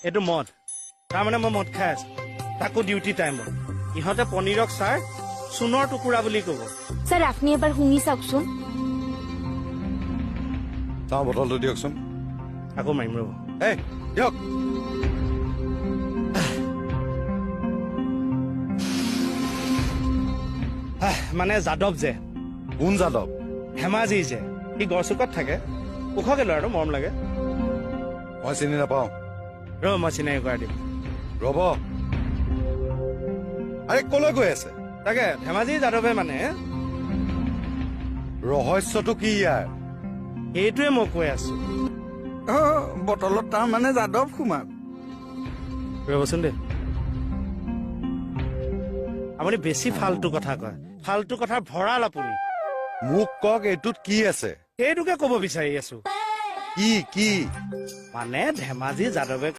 এইটো মদ তাৰমানে মই মদ খাই আছো তাকো ডিউটি টাইমত ইহঁতে পনীৰক ছাৰ সোণৰ টুকুৰা বুলি ক'ব স্যাৰ আপনি এবাৰ শুনি চাওকচোন চাওঁ বটলটো দিয়কচোন আকৌ মাৰিম ৰ'ব এই দিয়ক মানে যাদৱ যে কোন যাদৱ ধেমাজি যে সি গড়চুকত থাকে ওখকে লয় আৰু মৰম লাগে মই চিনি নাপাওঁ ৰ'ব মই চিনাকি কৰাই দিম ৰ'ব আৰে কলৈ গৈ আছে তাকে ধেমাজি যাদৱে মানে ৰহস্যটো কি ইয়াৰ সেইটোৱে মই কৈ আছো বটলত তাৰ মানে যাদৱ সোমাল ৰ'বচোন দেই আপুনি বেছি ফাল্টু কথা কয় ফাল্টু কথাৰ ভঁৰাল আপুনি মোক কওক এইটোত কি আছে সেইটোকে ক'ব বিচাৰি আছো কি মানে ধেমাজি যাদৱে